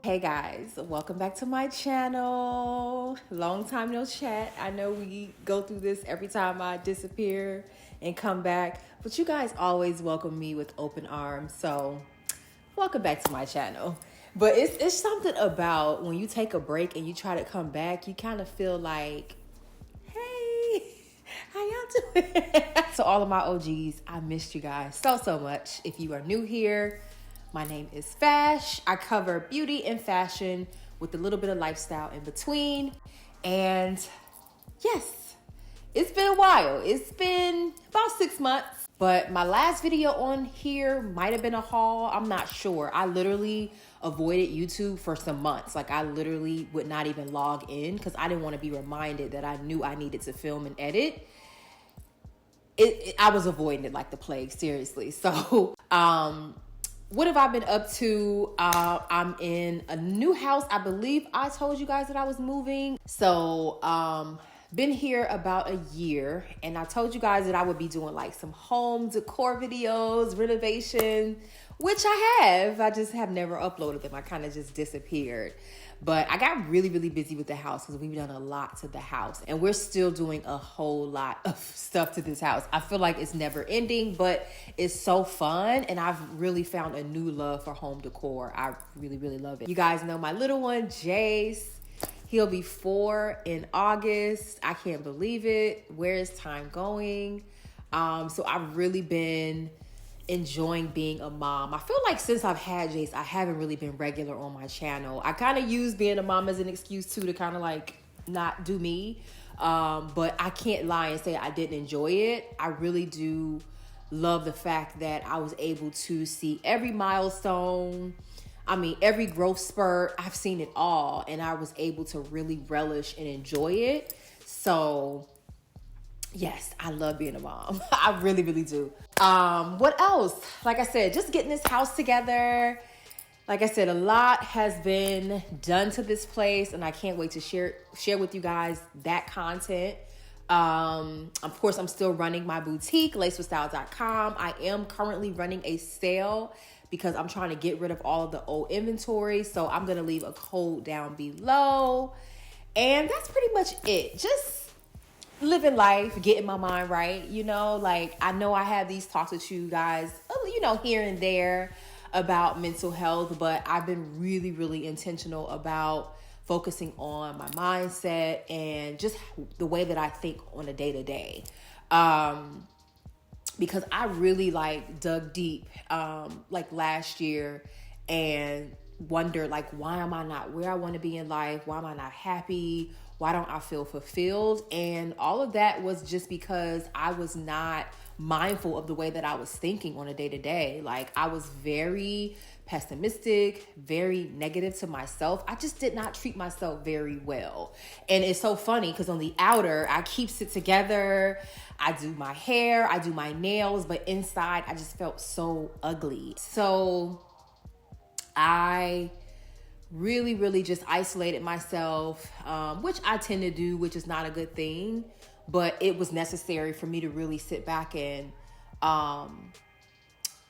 Hey guys, welcome back to my channel. Long time no chat. I know we go through this every time I disappear and come back, but you guys always welcome me with open arms. So welcome back to my channel. But it's something about when you take a break and you try to come back, you kind of feel like, hey, how y'all doing? So all of my OGs, I missed you guys so much. If you are new here, my name is Fash. I cover beauty and fashion with a little bit of lifestyle in between. And yes, it's been a while. It's been about 6 months. But my last video on here might have been a haul. I'm not sure. I literally avoided YouTube for some months. Like I literally would not even log in because I didn't want to be reminded that I knew I needed to film and edit. I was avoiding it like the plague, seriously. So, what have I been up to? I'm in a new house. I believe I told you guys that I was moving. So, been here about a year, and I told you guys that I would be doing like some home decor videos, renovation, which I have. I just have never uploaded them. I kind of just disappeared. But I got really busy with the house because we've done a lot to the house, and we're still doing a whole lot of stuff to this house. I feel like it's never ending, but it's so fun, and I've really found a new love for home decor. I really love it. You guys know my little one, Jace. He'll be 4 in August. I can't believe it. Where is time going? So I've really been enjoying being a mom. I feel like since I've had Jace, I haven't really been regular on my channel. I kind of use being a mom as an excuse too to kind of like not do me. But I can't lie and say I didn't enjoy it. I really do love the fact that I was able to see every milestone. I mean, every growth spurt. I've seen it all, and I was able to really relish and enjoy it. So yes, I love being a mom. I really do. What else? Like I said, just getting this house together. Like I said, a lot has been done to this place, and I can't wait to share with you guys that content. Of course, I'm still running my boutique, lacewithstyle.com. I am currently running a sale because I'm trying to get rid of all of the old inventory. So I'm going to leave a code down below. And that's pretty much it. Just living life, getting my mind right. You know, like I know I have these talks with you guys, you know, here and there about mental health, but I've been really intentional about focusing on my mindset and just the way that I think on a day-to-day. Because I really like dug deep like last year and wondered like, why am I not where I want to be in life? Why am I not happy? Why don't I feel fulfilled? And all of that was just because I was not mindful of the way that I was thinking on a day-to-day. Like I was very pessimistic, very negative to myself. I just did not treat myself very well. And it's so funny because on the outer, I keep it together. I do my hair, I do my nails, but inside I just felt so ugly. So I really just isolated myself, which I tend to do, which is not a good thing, but it was necessary for me to really sit back and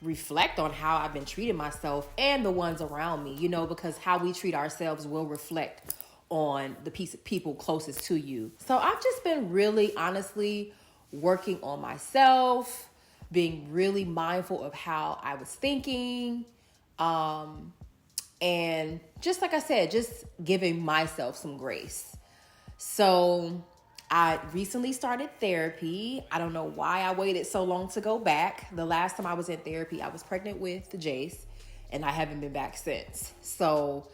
reflect on how I've been treating myself and the ones around me, you know, because how we treat ourselves will reflect on the people closest to you. So I've just been really honestly working on myself, being really mindful of how I was thinking, and just like I said, just giving myself some grace. So I recently started therapy. I don't know why I waited so long to go back. The last time I was in therapy, I was pregnant with Jace, and I haven't been back since. So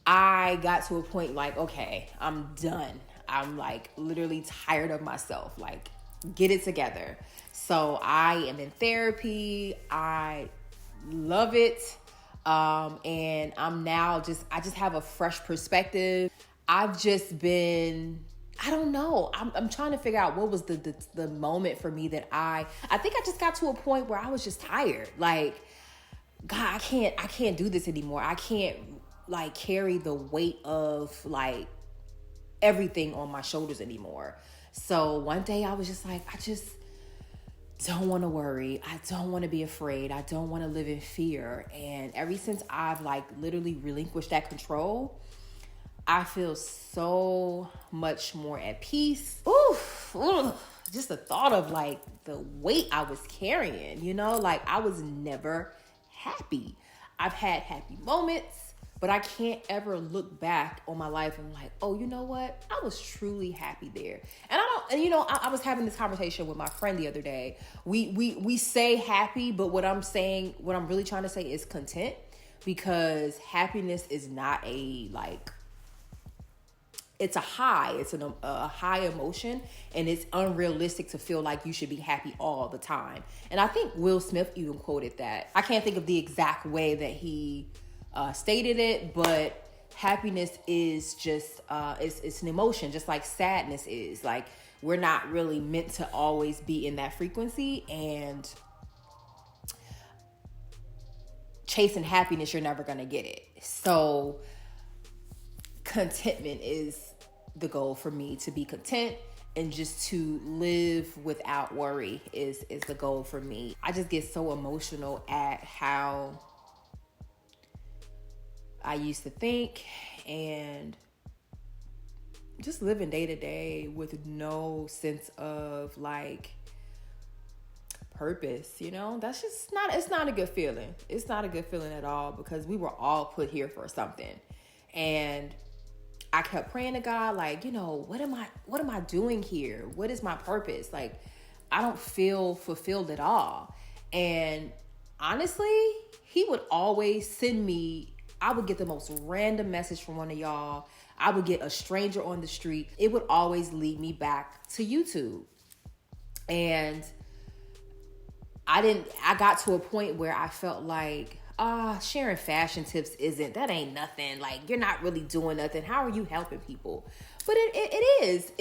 I got to a point like, okay, I'm done. I'm like literally tired of myself. Like, get it together. So I am in therapy. I love it. And I'm now I just have a fresh perspective. I've just been, I don't know. I'm trying to figure out what was the moment for me that I think I just got to a point where I was just tired. Like, God, I can't do this anymore. I can't like carry the weight of like everything on my shoulders anymore. So one day I was just like, don't want to worry. I don't want to be afraid. I don't want to live in fear. And ever since I've like literally relinquished that control, I feel so much more at peace. Ooh, just the thought of like the weight I was carrying, you know, like I was never happy. I've had happy moments, but I can't ever look back on my life and like, oh, you know what? I was truly happy there. And I was having this conversation with my friend the other day. We say happy, but what I'm really trying to say is content, because happiness is not a like, it's a high. It's a high emotion, and it's unrealistic to feel like you should be happy all the time. And I think Will Smith even quoted that. I can't think of the exact way that he stated it, but happiness is just it's an emotion, just like sadness is. Like, we're not really meant to always be in that frequency, and chasing happiness, you're never gonna get it. So contentment is the goal for me. To be content and just to live without worry is the goal for me. I just get so emotional at how I used to think, and just living day to day with no sense of like purpose, you know. That's just not, it's not a good feeling. It's not a good feeling at all, because we were all put here for something. And I kept praying to God, like, you know, what am I doing here? What is my purpose? Like, I don't feel fulfilled at all. And honestly, he would always send me, I would get the most random message from one of y'all. I would get a stranger on the street. It would always lead me back to YouTube. And I got to a point where I felt like, sharing fashion tips that ain't nothing. Like, you're not really doing nothing. How are you helping people? But it is.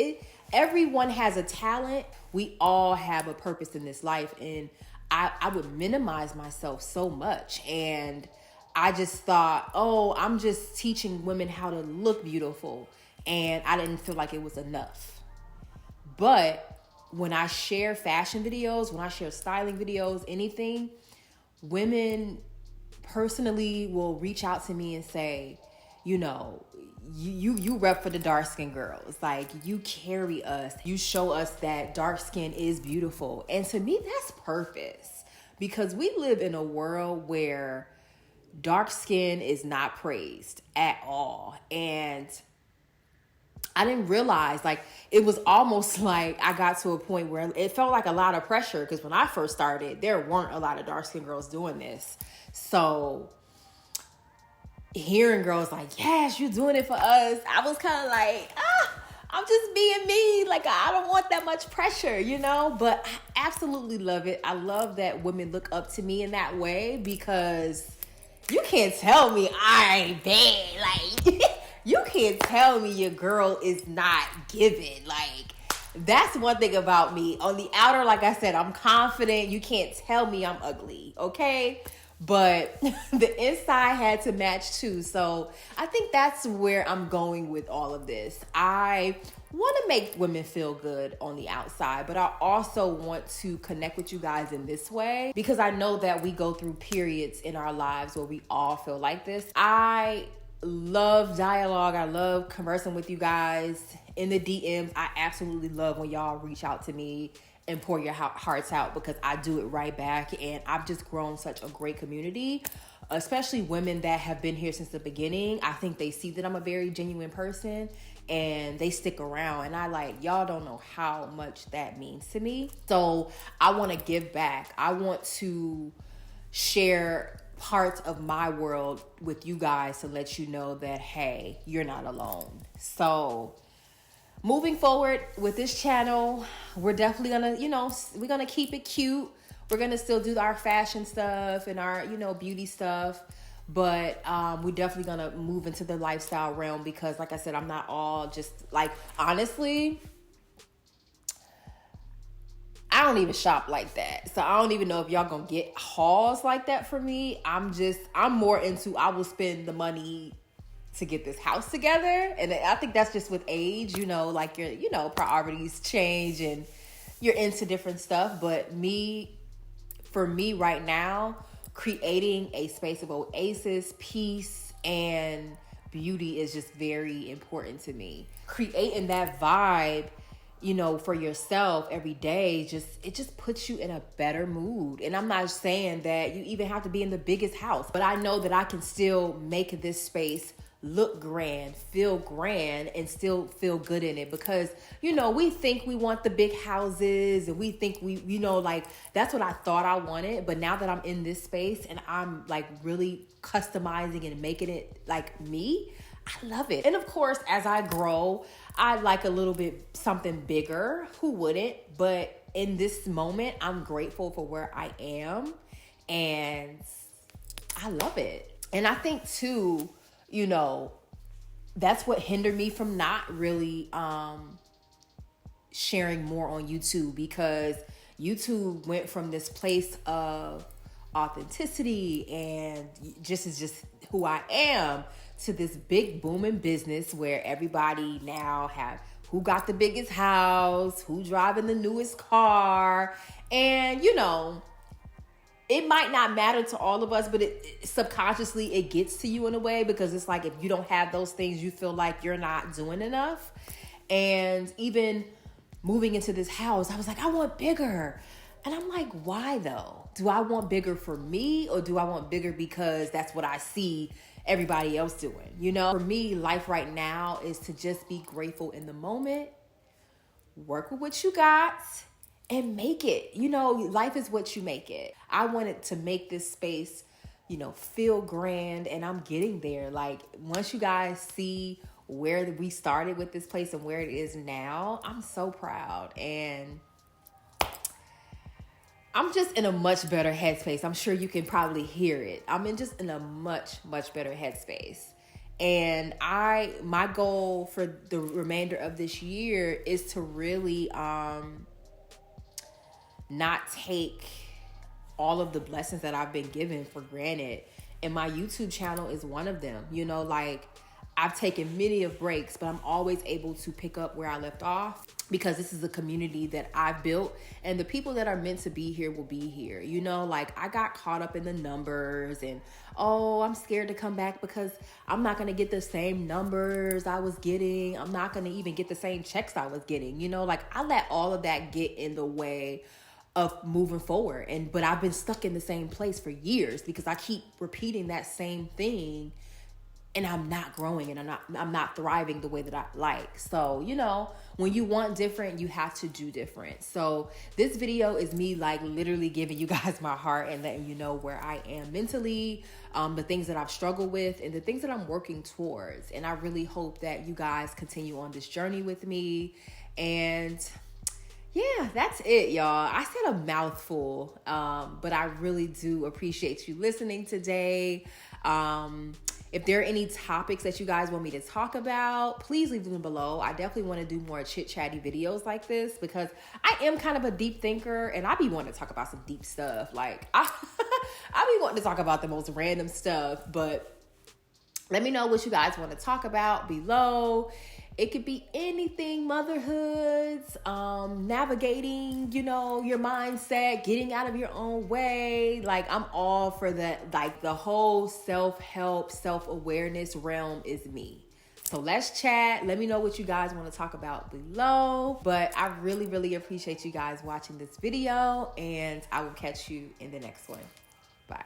Everyone has a talent. We all have a purpose in this life. And I would minimize myself so much. And I just thought, I'm just teaching women how to look beautiful. And I didn't feel like it was enough. But when I share fashion videos, when I share styling videos, anything, women personally will reach out to me and say, you know, you rep for the dark skin girls. Like, you carry us. You show us that dark skin is beautiful. And to me, that's purpose, because we live in a world where dark skin is not praised at all. And I didn't realize, like, it was almost like I got to a point where it felt like a lot of pressure, because when I first started, there weren't a lot of dark skinned girls doing this. So hearing girls like, yes, you're doing it for us, I was kind of like, I'm just being me. Like, I don't want that much pressure, you know? But I absolutely love it. I love that women look up to me in that way, because you can't tell me I ain't bad. Like, you can't tell me your girl is not giving. Like, that's one thing about me. On the outer, like I said, I'm confident. You can't tell me I'm ugly, okay? But the inside had to match too. So I think that's where I'm going with all of this. I want to make women feel good on the outside, but I also want to connect with you guys in this way, because I know that we go through periods in our lives where we all feel like this. I love dialogue. I love conversing with you guys in the DMs. I absolutely love when y'all reach out to me and pour your hearts out, because I do it right back. And I've just grown such a great community, especially women that have been here since the beginning. I think they see that I'm a very genuine person, and they stick around. And y'all don't know how much that means to me. So I want to give back. I want to share parts of my world with you guys to let you know that, hey, you're not alone. So moving forward with this channel, we're definitely gonna, we're gonna keep it cute. We're gonna still do our fashion stuff and our, beauty stuff. But we're definitely gonna move into the lifestyle realm, because like I said, I'm not all just like, honestly, I don't even shop like that. So I don't even know if y'all gonna get hauls like that for me. I'm more into, I will spend the money to get this house together. And I think that's just with age, like your, priorities change and you're into different stuff. But for me right now, creating a space of oasis, peace, and beauty is just very important to me. Creating that vibe, for yourself every day, it just puts you in a better mood. And I'm not saying that you even have to be in the biggest house, but I know that I can still make this space look grand, feel grand, and still feel good in it. Because we think we want the big houses, and we think like that's what I thought I wanted. But now that I'm in this space and I'm like really customizing and making it like me, I love it. And of course, as I grow, I like a little bit something bigger. Who wouldn't? But in this moment, I'm grateful for where I am, and I love it. And I think too, that's what hindered me from not really sharing more on YouTube, because YouTube went from this place of authenticity and just who I am to this big booming business where everybody now have who got the biggest house, who driving the newest car. And it might not matter to all of us, but subconsciously it gets to you in a way, because it's like if you don't have those things, you feel like you're not doing enough. And even moving into this house, I was like, I want bigger. And I'm like, why though? Do I want bigger for me, or do I want bigger because that's what I see everybody else doing? For me, life right now is to just be grateful in the moment, work with what you got, and make it. Life is what you make it. I wanted to make this space, feel grand, and I'm getting there. Like, once you guys see where we started with this place and where it is now, I'm so proud. And I'm just in a much better headspace. I'm sure you can probably hear it. I'm in a much, much better headspace. And my goal for the remainder of this year is to really not take all of the blessings that I've been given for granted. And my YouTube channel is one of them. Like, I've taken many of breaks, but I'm always able to pick up where I left off, because this is a community that I've built, and the people that are meant to be here will be here. Like, I got caught up in the numbers, and I'm scared to come back because I'm not going to get the same numbers I was getting. I'm not going to even get the same checks I was getting. Like, I let all of that get in the way of moving forward. But I've been stuck in the same place for years because I keep repeating that same thing, and I'm not growing, and I'm not thriving the way that I like. So, when you want different, you have to do different. So this video is me like literally giving you guys my heart and letting you know where I am mentally, the things that I've struggled with, and the things that I'm working towards. And I really hope that you guys continue on this journey with me. And yeah, that's it, y'all. I said a mouthful, but I really do appreciate you listening today. If there are any topics that you guys want me to talk about, please leave them below. I definitely want to do more chit-chatty videos like this, because I am kind of a deep thinker, and I be wanting to talk about some deep stuff. Like, I be wanting to talk about the most random stuff. But let me know what you guys want to talk about below. It could be anything: motherhoods, navigating, your mindset, getting out of your own way. Like, I'm all for that. Like, the whole self-help, self-awareness realm is me. So let's chat. Let me know what you guys want to talk about below. But I really, really appreciate you guys watching this video, and I will catch you in the next one. Bye.